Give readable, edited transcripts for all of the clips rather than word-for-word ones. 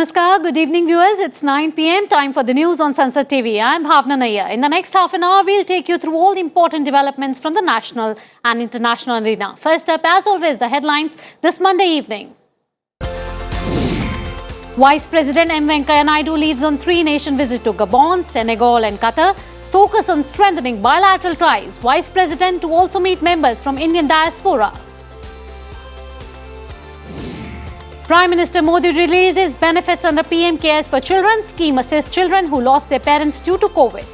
Namaskar, good evening viewers. It's 9 p.m. time for the news on Sansad TV. I'm Bhawna Nayar. In the next half an hour, we'll take you through all the important developments from the national and international arena. First up, as always, the headlines this Monday evening. Vice President M. Venkaiah Naidu leaves on three-nation visit to Gabon, Senegal and Qatar. Focus on strengthening bilateral ties. Vice President to also meet members from Indian diaspora. Prime Minister Modi releases benefits under PM Cares for Children. Scheme assists children who lost their parents due to COVID.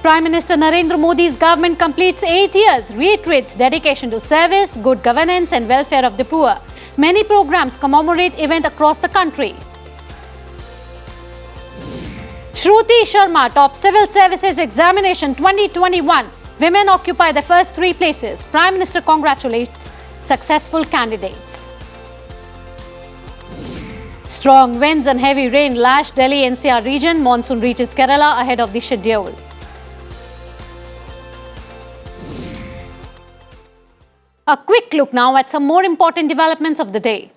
Prime Minister Narendra Modi's government completes 8 years, reiterates dedication to service, good governance and welfare of the poor. Many programs commemorate events across the country. Shruti Sharma tops Civil Services Examination 2021. Women occupy the first 3 places. Prime Minister congratulates successful candidates. Strong winds and heavy rain lash Delhi NCR region. Monsoon reaches Kerala ahead of the schedule. A quick look now at some more important developments of the day.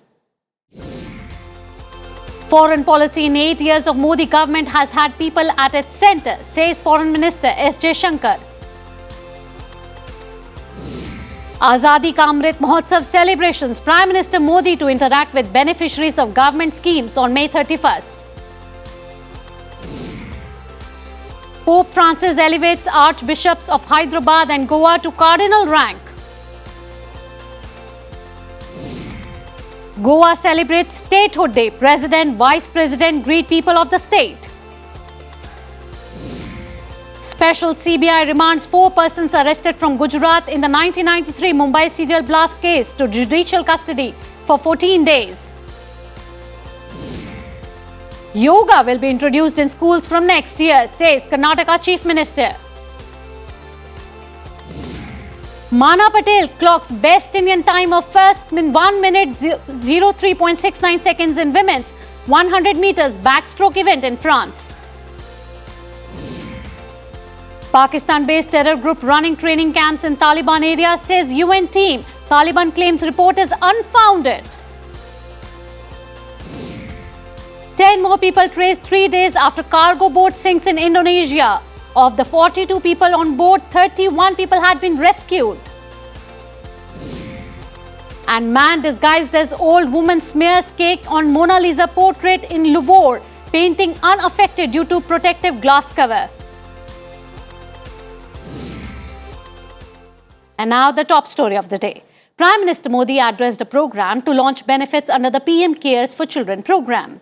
Foreign policy in 8 years of Modi government has had people at its centre, says Foreign Minister S.J. Shankar. Azadi Ka Amrit Mahotsav celebrations. Prime Minister Modi to interact with beneficiaries of government schemes on May 31st. Pope Francis elevates Archbishops of Hyderabad and Goa to cardinal rank. Goa celebrates Statehood Day. President, Vice President greet people of the state. Special CBI remands 4 persons arrested from Gujarat in the 1993 Mumbai serial blast case to judicial custody for 14 days. Yoga will be introduced in schools from next year, says Karnataka Chief Minister. Mana Patel clocks best Indian time of first 1 minute 03.69 seconds in women's 100 meters backstroke event in France. Pakistan-based terror group running training camps in Taliban area, says UN team. Taliban claims report is unfounded. 10 more people traced 3 days after cargo boat sinks in Indonesia. Of the 42 people on board, 31 people had been rescued. And man disguised as old woman smears cake on Mona Lisa portrait in Louvre, painting unaffected due to protective glass cover. And now the top story of the day. Prime Minister Modi addressed a program to launch benefits under the PM Cares for Children program.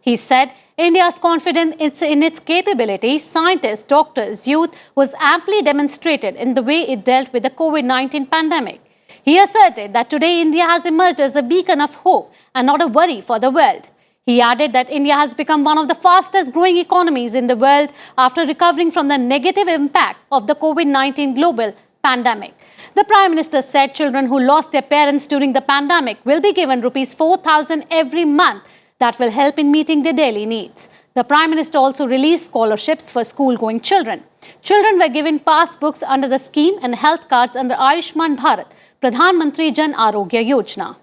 He said India's confidence in its capabilities, scientists, doctors, youth was amply demonstrated in the way it dealt with the COVID-19 pandemic. He asserted that today India has emerged as a beacon of hope and not a worry for the world. He added that India has become one of the fastest growing economies in the world after recovering from the negative impact of the COVID-19 global pandemic. The Prime Minister said children who lost their parents during the pandemic will be given rupees 4,000 every month that will help in meeting their daily needs. The Prime Minister also released scholarships for school-going children. Children were given passbooks under the scheme and health cards under Ayushman Bharat, Pradhan Mantri Jan Arogya Yojana.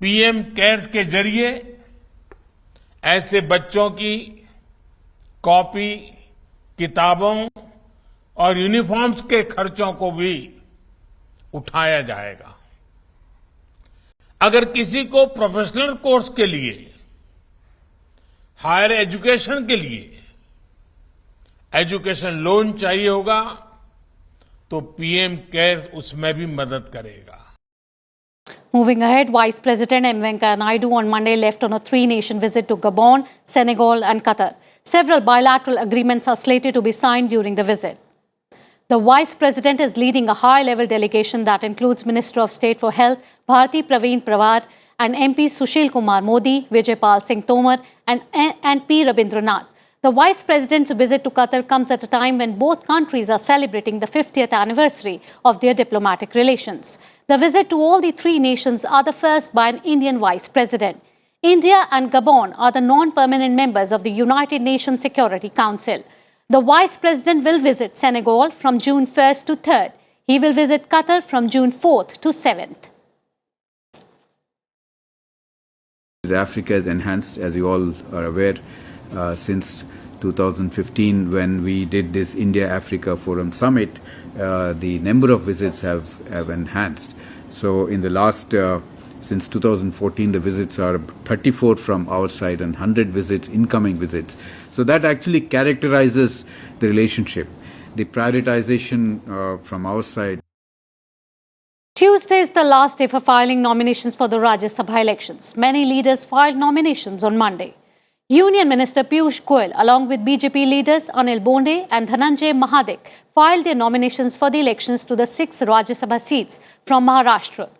PM cares के जरिए ऐसे बच्चों की copy, किताबों और uniforms के खर्चों को भी उठाया जाएगा। अगर किसी को प्रोफेशनल कोर्स के लिए, हायर एजुकेशन के लिए एजुकेशन लोन चाहिए होगा तो पीएम केयर्स उसमें भी मदद करेगा। Moving ahead, Vice President M. Venkaiah Naidu on Monday left on a 3-nation visit to Gabon, Senegal and Qatar. Several bilateral agreements are slated to be signed during the visit. The Vice President is leading a high-level delegation that includes Minister of State for Health Bharti Praveen Prawar and MPs Sushil Kumar Modi, Vijaypal Singh Tomar and P. Rabindranath. The Vice President's visit to Qatar comes at a time when both countries are celebrating the 50th anniversary of their diplomatic relations. The visit to all the 3 nations are the first by an Indian Vice President. India and Gabon are the non-permanent members of the United Nations Security Council. The Vice President will visit Senegal from June 1st to 3rd. He will visit Qatar from June 4th to 7th. Africa has enhanced, as you all are aware, since 2015 when we did this India-Africa Forum Summit. The number of visits have enhanced. So in the last, since 2014, the visits are 34 from our side and 100 visits, incoming visits. So that actually characterizes the relationship. The prioritization from our side. Tuesday is the last day for filing nominations for the Rajya Sabha elections. Many leaders filed nominations on Monday. Union Minister Piyush Goyal, along with BJP leaders Anil Bonde and Dhananjay Mahadik, filed their nominations for the elections to the 6 Rajya Sabha seats from Maharashtra.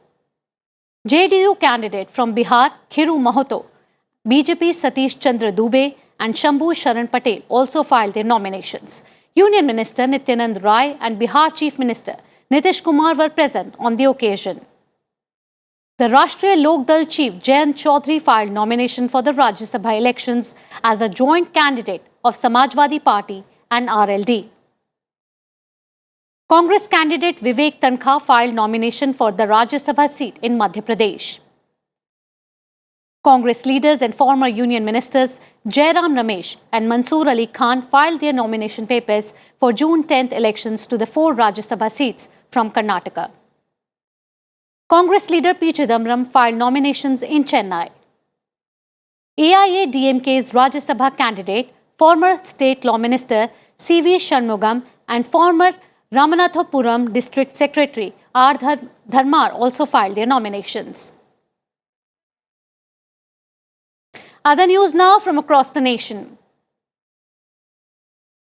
JDU candidate from Bihar, Khiru Mahato, BJP Satish Chandra Dubey and Shambhu Sharan Patel also filed their nominations. Union Minister Nityanand Rai and Bihar Chief Minister Nitish Kumar were present on the occasion. The Rashtriya Lok Dal chief Jayant Chaudhary filed nomination for the Rajya Sabha elections as a joint candidate of Samajwadi Party and RLD. Congress candidate Vivek Tankha filed nomination for the Rajya Sabha seat in Madhya Pradesh. Congress leaders and former union ministers Jairam Ramesh and Mansoor Ali Khan filed their nomination papers for June 10th elections to the 4 Rajya Sabha seats from Karnataka. Congress leader P. Chidambaram filed nominations in Chennai. AIA-DMK's Rajya Sabha candidate, former State Law Minister C.V. Shanmugam and former Ramanathapuram District Secretary R. Dharmar also filed their nominations. Other news now from across the nation.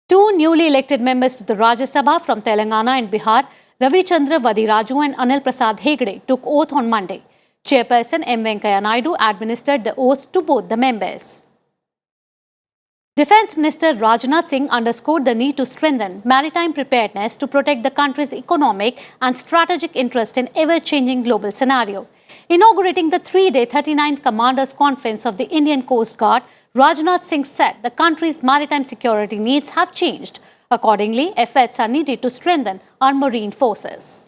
2 newly elected members to the Rajya Sabha from Telangana and Bihar, Ravi Chandra Vadiraju and Anil Prasad Hegde, took oath on Monday. Chairperson M. Venkaiah Naidu administered the oath to both the members. Defence Minister Rajnath Singh underscored the need to strengthen maritime preparedness to protect the country's economic and strategic interest in ever-changing global scenario. Inaugurating the 3-day 39th Commanders Conference of the Indian Coast Guard, Rajnath Singh said the country's maritime security needs have changed. Accordingly, efforts are needed to strengthen our marine forces.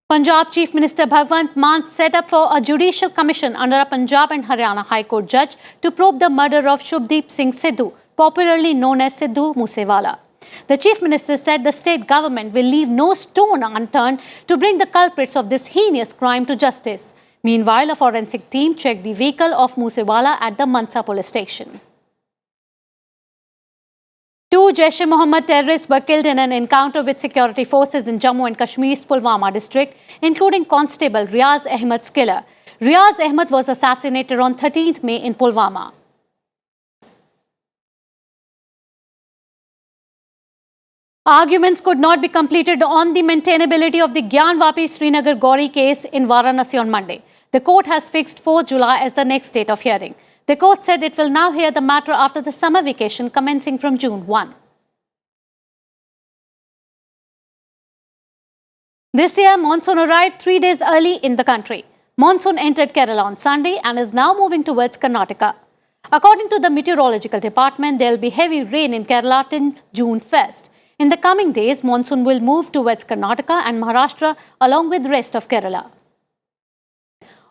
Punjab Chief Minister Bhagwant Mann set up for a judicial commission under a Punjab and Haryana High Court judge to probe the murder of Shubdeep Singh Sidhu, popularly known as Sidhu Moosewala. The Chief Minister said the state government will leave no stone unturned to bring the culprits of this heinous crime to justice. Meanwhile, a forensic team checked the vehicle of Moosewala at the Mansa police station. 2 Jaish-e-Mohammed terrorists were killed in an encounter with security forces in Jammu and Kashmir's Pulwama district, including Constable Riaz Ahmed's killer. Riaz Ahmed was assassinated on 13th May in Pulwama. Arguments could not be completed on the maintainability of the Gyanvapi Srinagar Gauri case in Varanasi on Monday. The court has fixed 4 July as the next date of hearing. The court said it will now hear the matter after the summer vacation commencing from June 1. This year, monsoon arrived 3 days early in the country. Monsoon entered Kerala on Sunday and is now moving towards Karnataka. According to the Meteorological Department, there will be heavy rain in Kerala till June 1st. In the coming days, monsoon will move towards Karnataka and Maharashtra along with the rest of Kerala.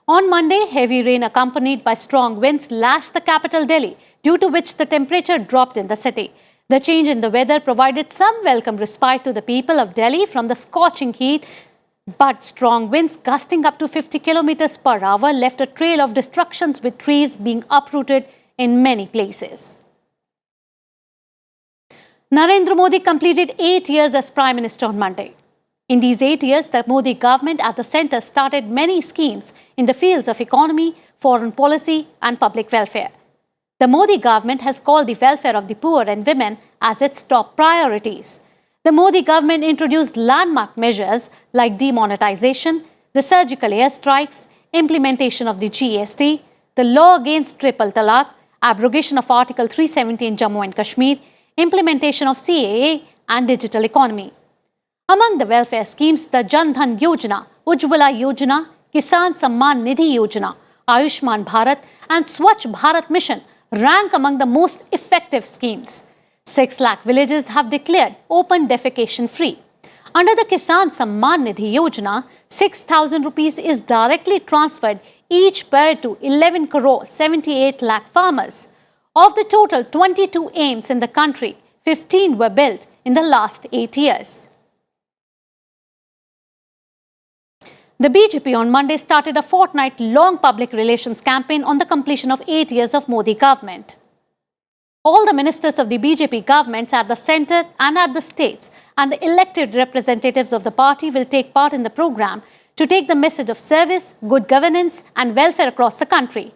On Monday, heavy rain accompanied by strong winds lashed the capital Delhi, due to which the temperature dropped in the city. The change in the weather provided some welcome respite to the people of Delhi from the scorching heat, but strong winds gusting up to 50 kilometers per hour left a trail of destructions with trees being uprooted in many places. Narendra Modi completed 8 years as Prime Minister on Monday. In these 8 years, the Modi government at the centre started many schemes in the fields of economy, foreign policy and public welfare. The Modi government has called the welfare of the poor and women as its top priorities. The Modi government introduced landmark measures like demonetization, the surgical airstrikes, implementation of the GST, the law against triple talaq, abrogation of Article 370 in Jammu and Kashmir, implementation of CAA and digital economy. Among the welfare schemes, the Jan Dhan Yojana, Ujjwala Yojana, Kisan Samman Nidhi Yojana, Ayushman Bharat and Swachh Bharat Mission rank among the most effective schemes. 6 lakh villages have declared open defecation free. Under the Kisan Samman Nidhi Yojana, 6,000 rupees is directly transferred each bird to 11 crore 78 lakh farmers. Of the total 22 AIIMS in the country, 15 were built in the last 8 years. The BJP on Monday started a fortnight-long public relations campaign on the completion of 8 years of Modi government. All the ministers of the BJP governments at the centre and at the states and the elected representatives of the party will take part in the program to take the message of service, good governance and welfare across the country.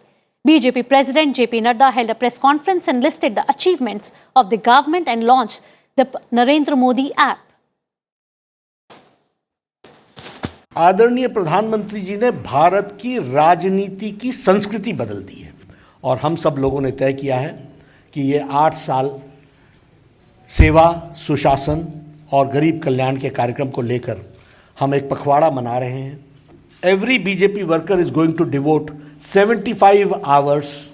BJP President JP Nadda held a press conference and listed the achievements of the government and launched the Narendra Modi app. आदरणीय प्रधानमंत्री जी ने भारत की राजनीति की संस्कृति बदल दी है और हम सब लोगों ने तय किया है कि ये 8 साल सेवा, सुशासन और गरीब कल्याण के कार्यक्रम को लेकर हम एक पखवाड़ा मना रहे हैं. Every BJP worker is going to devote 75 hours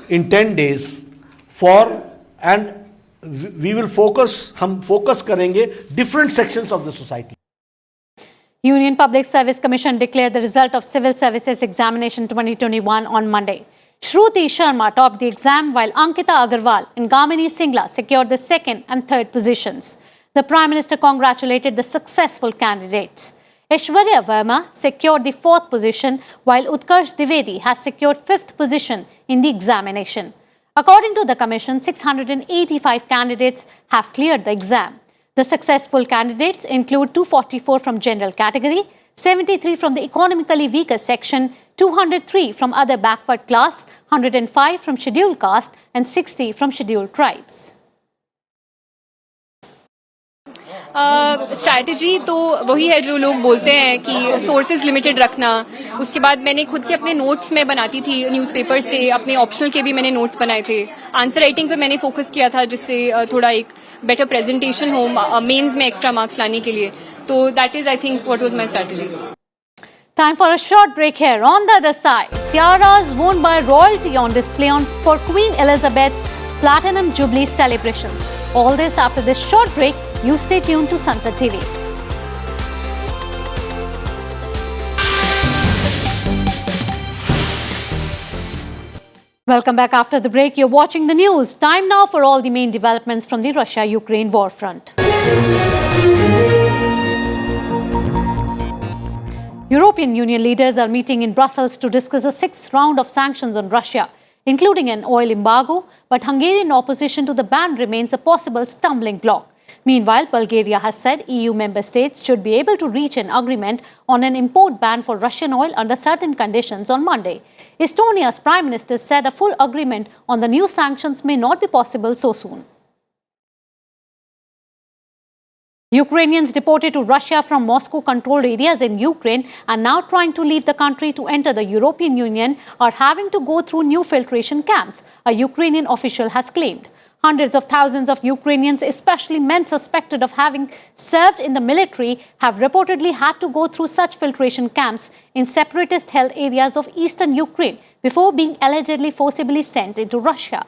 in 10 days for and we will हम फोकस करेंगे different sections of the society. Union Public Service Commission declared the result of Civil Services Examination 2021 on Monday. Shruti Sharma topped the exam while Ankita Agarwal and Gamini Singla secured the second and third positions. The Prime Minister congratulated the successful candidates. Aishwarya Verma secured the fourth position while Utkarsh Dwivedi has secured fifth position in the examination. According to the Commission, 685 candidates have cleared the exam. The successful candidates include 244 from general category, 73 from the economically weaker section, 203 from other backward class, 105 from scheduled caste and 60 from scheduled tribes. Strategy तो वही है जो लोग बोलते हैं कि sources limited रखना. उसके बाद मैंने खुद के अपने नोट्स में बनाती थी न्यूज़पेपर से, अपने ऑप्शनल के भी मैंने नोट्स बनाए थे. आंसर राइटिंग पे मैंने फोकस किया था जिससे थोड़ा एक बेटर प्रेजेंटेशन हो मेंस में एक्स्ट्रा मार्क्स लाने के लिए. तो that is I think what was my strategy. Time for a short break here. On the other side, tiaras worn by royalty on display for Queen Elizabeth's Platinum Jubilee celebrations. All this after this short break. You stay tuned to Sansad TV. Welcome back after the break. You're watching the news. Time now for all the main developments from the Russia-Ukraine war front. European Union leaders are meeting in Brussels to discuss a sixth round of sanctions on Russia, including an oil embargo, but Hungarian opposition to the ban remains a possible stumbling block. Meanwhile, Bulgaria has said EU member states should be able to reach an agreement on an import ban for Russian oil under certain conditions on Monday. Estonia's Prime Minister said a full agreement on the new sanctions may not be possible so soon. Ukrainians deported to Russia from Moscow-controlled areas in Ukraine and now trying to leave the country to enter the European Union are having to go through new filtration camps, a Ukrainian official has claimed. Hundreds of thousands of Ukrainians, especially men suspected of having served in the military, have reportedly had to go through such filtration camps in separatist-held areas of eastern Ukraine before being allegedly forcibly sent into Russia.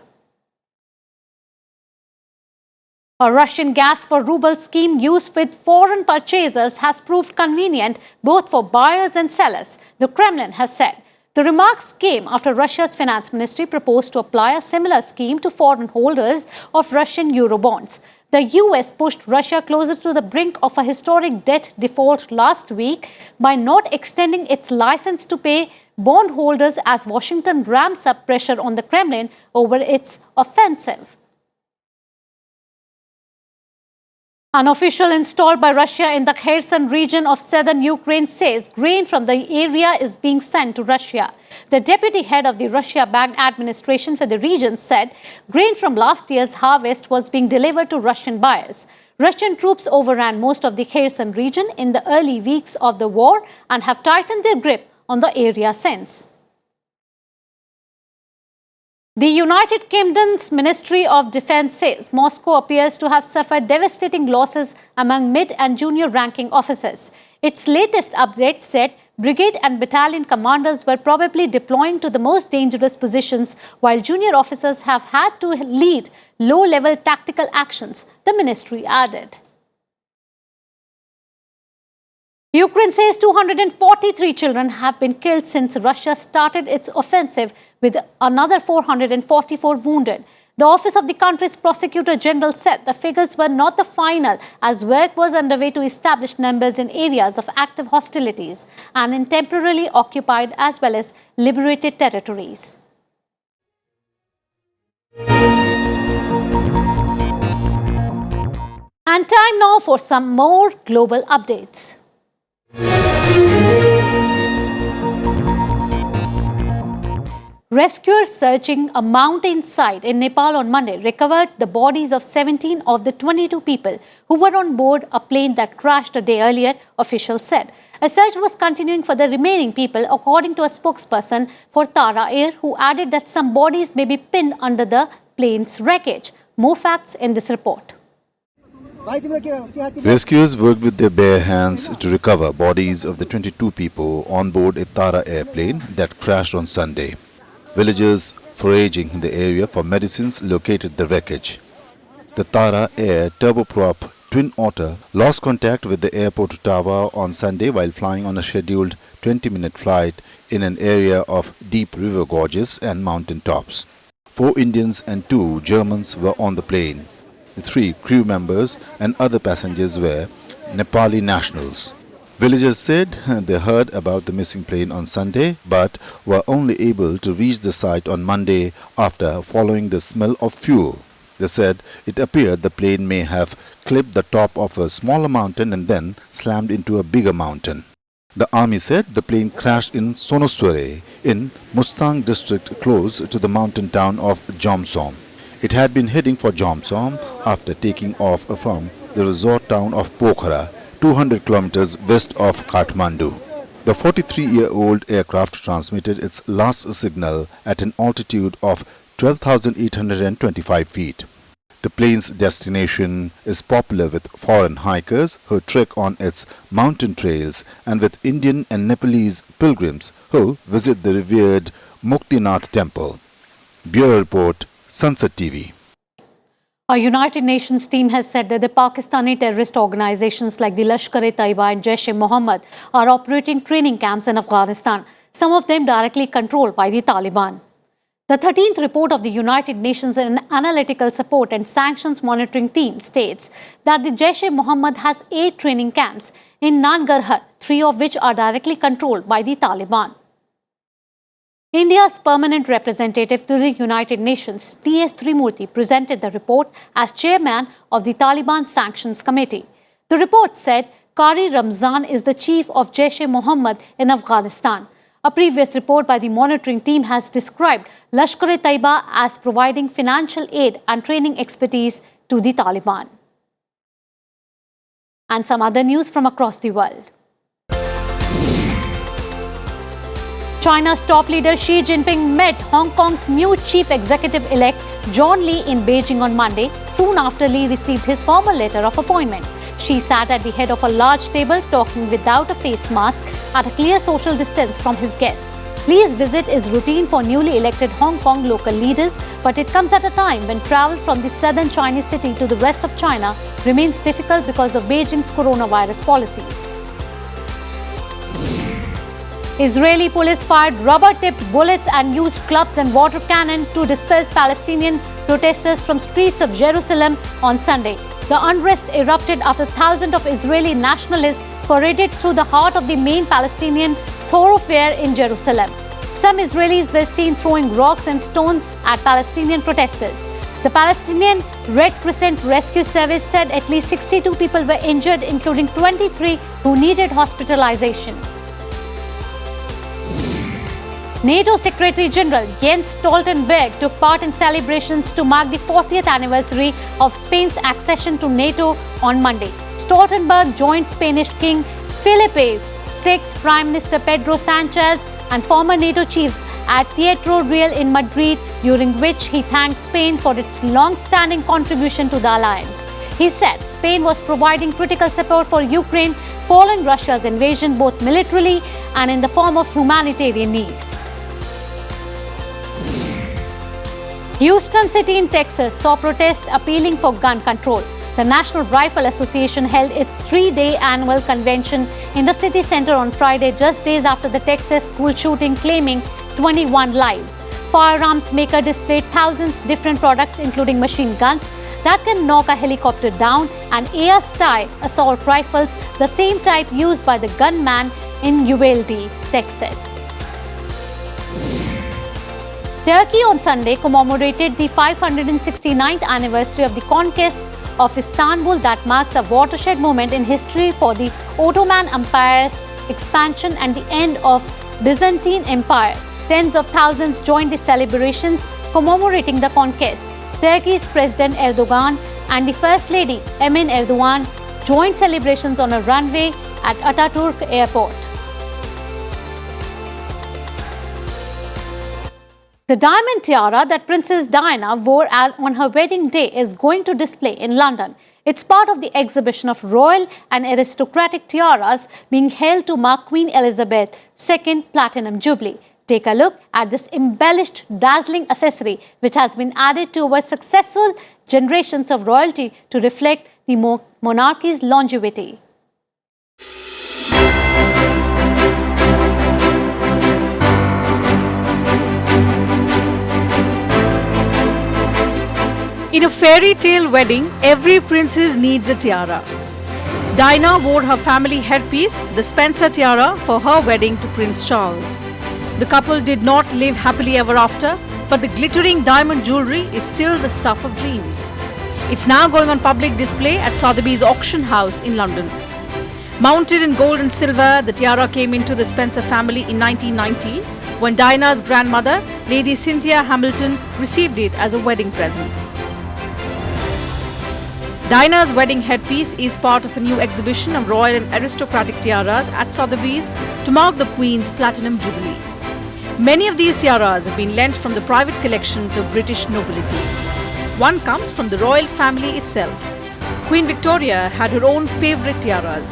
A Russian gas for ruble scheme used with foreign purchasers has proved convenient both for buyers and sellers, the Kremlin has said. The remarks came after Russia's finance ministry proposed to apply a similar scheme to foreign holders of Russian Eurobonds. The US pushed Russia closer to the brink of a historic debt default last week by not extending its license to pay bondholders as Washington ramps up pressure on the Kremlin over its offensive. An official installed by Russia in the Kherson region of southern Ukraine says grain from the area is being sent to Russia. The deputy head of the Russia-backed administration for the region said grain from last year's harvest was being delivered to Russian buyers. Russian troops overran most of the Kherson region in the early weeks of the war and have tightened their grip on the area since. The United Kingdom's Ministry of Defence says Moscow appears to have suffered devastating losses among mid and junior ranking officers. Its latest update said brigade and battalion commanders were probably deploying to the most dangerous positions, while junior officers have had to lead low-level tactical actions, the ministry added. Ukraine says 243 children have been killed since Russia started its offensive, with another 444 wounded. The office of the country's prosecutor general said the figures were not the final, as work was underway to establish numbers in areas of active hostilities and in temporarily occupied as well as liberated territories. And time now for some more global updates. Rescuers searching a mountain site in Nepal on Monday recovered the bodies of 17 of the 22 people who were on board a plane that crashed a day earlier, officials said. A search was continuing for the remaining people, according to a spokesperson for Tara Air, who added that some bodies may be pinned under the plane's wreckage. More facts in this report. Rescuers worked with their bare hands to recover bodies of the 22 people on board a Tara airplane that crashed on Sunday. Villagers foraging in the area for medicines located the wreckage. The Tara Air turboprop Twin Otter lost contact with the airport tower on Sunday while flying on a scheduled 20-minute flight in an area of deep river gorges and mountain tops. 4 Indians and 2 Germans were on the plane. The 3 crew members and other passengers were Nepali nationals. Villagers said they heard about the missing plane on Sunday but were only able to reach the site on Monday after following the smell of fuel. They said it appeared the plane may have clipped the top of a smaller mountain and then slammed into a bigger mountain. The army said the plane crashed in Sonosware in Mustang district close to the mountain town of Jomsom. It had been heading for Jomsom after taking off from the resort town of Pokhara, 200 kilometers west of Kathmandu. The 43-year-old aircraft transmitted its last signal at an altitude of 12,825 feet. The plane's destination is popular with foreign hikers who trek on its mountain trails and with Indian and Nepalese pilgrims who visit the revered Muktinath temple. Bureau Report, Sansad TV. A United Nations team has said that the Pakistani terrorist organizations like the Lashkar-e-Taiba and Jaish-e-Mohammed are operating training camps in Afghanistan, some of them directly controlled by the Taliban. The 13th report of the United Nations Analytical Support and Sanctions Monitoring Team states that the Jaish-e-Mohammed has 8 training camps in Nangarhar, 3 of which are directly controlled by the Taliban. India's permanent representative to the United Nations, T.S. Trimurti, presented the report as chairman of the Taliban Sanctions Committee. The report said Qari Ramzan is the chief of Jaish-e-Mohammed in Afghanistan. A previous report by the monitoring team has described Lashkar-e-Taiba as providing financial aid and training expertise to the Taliban. And some other news from across the world. China's top leader Xi Jinping met Hong Kong's new chief executive-elect John Lee in Beijing on Monday, soon after Lee received his formal letter of appointment. Xi sat at the head of a large table talking without a face mask at a clear social distance from his guests. Lee's visit is routine for newly elected Hong Kong local leaders, but it comes at a time when travel from the southern Chinese city to the rest of China remains difficult because of Beijing's coronavirus policies. Israeli police fired rubber-tipped bullets and used clubs and water cannon to disperse Palestinian protesters from streets of Jerusalem on Sunday. The unrest erupted after thousands of Israeli nationalists paraded through the heart of the main Palestinian thoroughfare in Jerusalem. Some Israelis were seen throwing rocks and stones at Palestinian protesters. The Palestinian Red Crescent Rescue Service said at least 62 people were injured, including 23 who needed hospitalization. NATO Secretary General Jens Stoltenberg took part in celebrations to mark the 40th anniversary of Spain's accession to NATO on Monday. Stoltenberg joined Spanish King Felipe VI, Prime Minister Pedro Sanchez, and former NATO chiefs at Teatro Real in Madrid, during which he thanked Spain for its long-standing contribution to the alliance. He said Spain was providing critical support for Ukraine following Russia's invasion, both militarily and in the form of humanitarian need. Houston City in Texas saw protests appealing for gun control. The National Rifle Association held its 3-day annual convention in the city center on Friday, just days after the Texas school shooting claiming 21 lives. Firearms maker displayed thousands different products, including machine guns that can knock a helicopter down and air-style assault rifles, the same type used by the gunman in Uvalde, Texas. Turkey on Sunday commemorated the 569th anniversary of the conquest of Istanbul that marks a watershed moment in history for the Ottoman Empire's expansion and the end of Byzantine Empire. Tens of thousands joined the celebrations commemorating the conquest. Turkey's President Erdogan and the First Lady Emin Erdogan joined celebrations on a runway at Ataturk Airport. The diamond tiara that Princess Diana wore on her wedding day is going to display in London. It's part of the exhibition of royal and aristocratic tiaras being held to mark Queen Elizabeth II Platinum Jubilee. Take a look at this embellished, dazzling accessory, which has been added to our successful generations of royalty to reflect the monarchy's longevity. In a fairy tale wedding, every princess needs a tiara. Diana wore her family headpiece, the Spencer tiara, for her wedding to Prince Charles. The couple did not live happily ever after, but the glittering diamond jewellery is still the stuff of dreams. It's now going on public display at Sotheby's auction house in London. Mounted in gold and silver, the tiara came into the Spencer family in 1990 when Diana's grandmother, Lady Cynthia Hamilton, received it as a wedding present. Diana's wedding headpiece is part of a new exhibition of royal and aristocratic tiaras at Sotheby's to mark the Queen's Platinum Jubilee. Many of these tiaras have been lent from the private collections of British nobility. One comes from the royal family itself. Queen Victoria had her own favourite tiaras.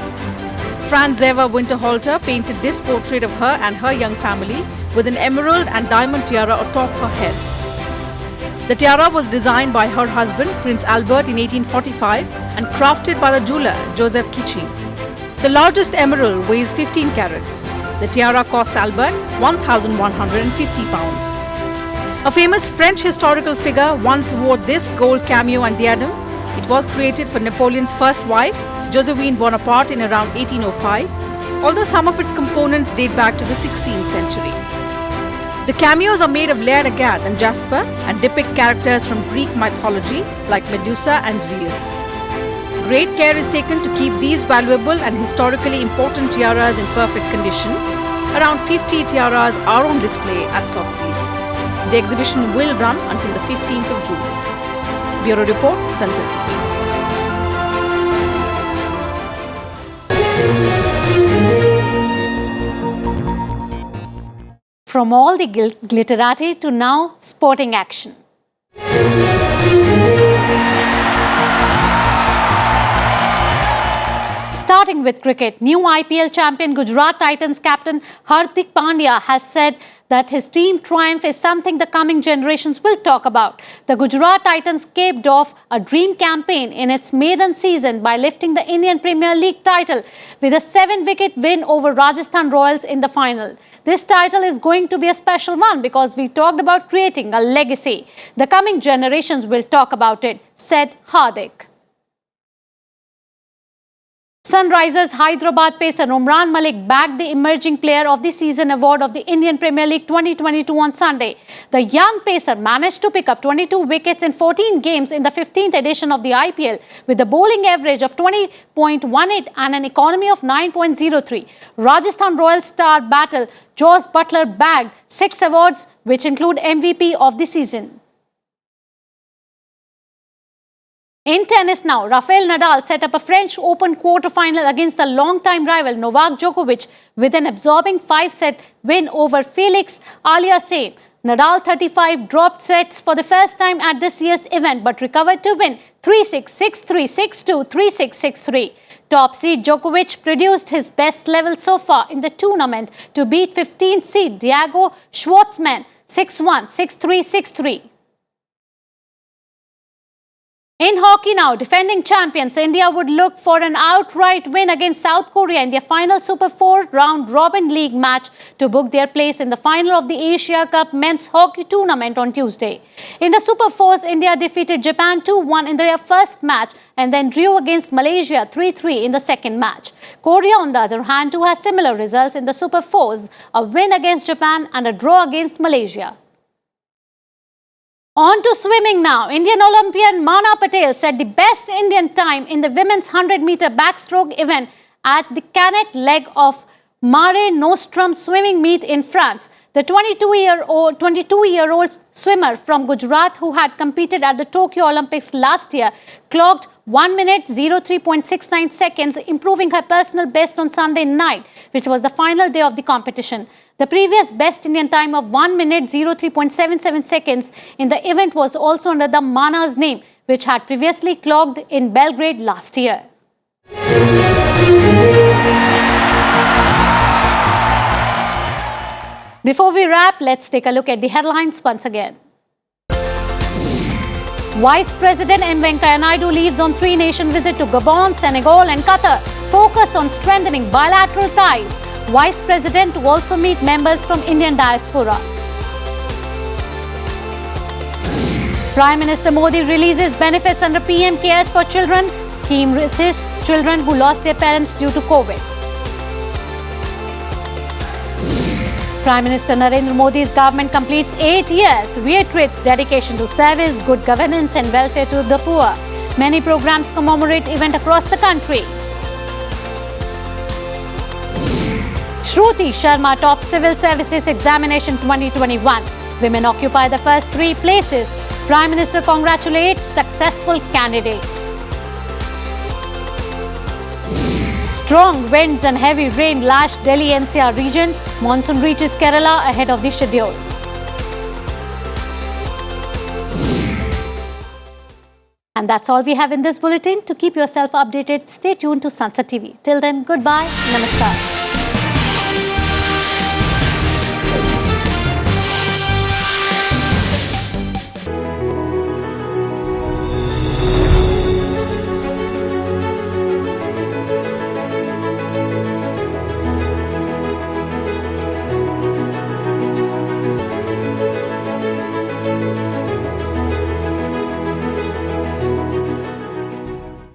Franz Xaver Winterhalter painted this portrait of her and her young family with an emerald and diamond tiara atop her head. The tiara was designed by her husband, Prince Albert, in 1845 and crafted by the jeweller, Joseph Kitching. The largest emerald weighs 15 carats. The tiara cost Albert £1,150. A famous French historical figure once wore this gold cameo and diadem. It was created for Napoleon's first wife, Josephine Bonaparte, in around 1805, although some of its components date back to the 16th century. The cameos are made of layered agate and jasper and depict characters from Greek mythology like Medusa and Zeus. Great care is taken to keep these valuable and historically important tiaras in perfect condition. Around 50 tiaras are on display at Sotheby's. The exhibition will run until the 15th of June. Bureau Report, Sansad TV. From all the glitterati to now sporting action. Starting with cricket, new IPL champion Gujarat Titans captain Hardik Pandya has said that his team triumph is something the coming generations will talk about. The Gujarat Titans capped off a dream campaign in its maiden season by lifting the Indian Premier League title with a 7-wicket win over Rajasthan Royals in the final. This title is going to be a special one because we talked about creating a legacy. The coming generations will talk about it, said Hardik. Sunrisers Hyderabad pacer Umran Malik bagged the Emerging Player of the Season award of the Indian Premier League 2022 on Sunday. The young pacer managed to pick up 22 wickets in 14 games in the 15th edition of the IPL with a bowling average of 20.18 and an economy of 9.03. Rajasthan Royals star batter Jos Buttler bagged 6 awards, which include MVP of the season. In tennis now, Rafael Nadal set up a French Open quarter-final against the long-time rival Novak Djokovic with an absorbing 5-set win over Felix Auger-Aliassime. Nadal 35 dropped sets for the first time at this year's event but recovered to win 3-6, 6-3, 6-2, 3-6, 6-3. Top seed Djokovic produced his best level so far in the tournament to beat 15th seed Diego Schwartzman 6-1, 6-3, 6-3. In hockey now, defending champions India would look for an outright win against South Korea in their final Super 4 round-robin league match to book their place in the final of the Asia Cup men's hockey tournament on Tuesday. In the Super 4s, India defeated Japan 2-1 in their first match and then drew against Malaysia 3-3 in the second match. Korea, on the other hand, too has similar results in the Super 4s, a win against Japan and a draw against Malaysia. On to swimming now. Indian Olympian Mana Patel set the best Indian time in the women's 100-meter backstroke event at the Canet leg of Mare Nostrum swimming meet in France. The 22-year-old swimmer from Gujarat, who had competed at the Tokyo Olympics last year, clocked 1 minute 03.69 seconds, improving her personal best on Sunday night, which was the final day of the competition. The previous best Indian time of 1 minute 03.77 seconds in the event was also under the Mana's name, which had previously clocked in Belgrade last year. Before we wrap, let's take a look at the headlines once again. Vice President M. Venkaiah Naidu leaves on three-nation visit to Gabon, Senegal and Qatar. Focus on strengthening bilateral ties. Vice President to also meet members from Indian diaspora. Prime Minister Modi releases benefits under PM Cares for Children. Scheme assists children who lost their parents due to COVID. Prime Minister Narendra Modi's government completes 8 years, reiterates dedication to service, good governance and welfare to the poor. Many programs commemorate event across the country. Shruti Sharma tops Civil Services Examination 2021. Women occupy the first 3 places. Prime Minister congratulates successful candidates. Strong winds and heavy rain lashed Delhi NCR region. Monsoon reaches Kerala ahead of the schedule. And that's all we have in this bulletin. To keep yourself updated, stay tuned to Sansad TV. Till then, goodbye. Namaskar.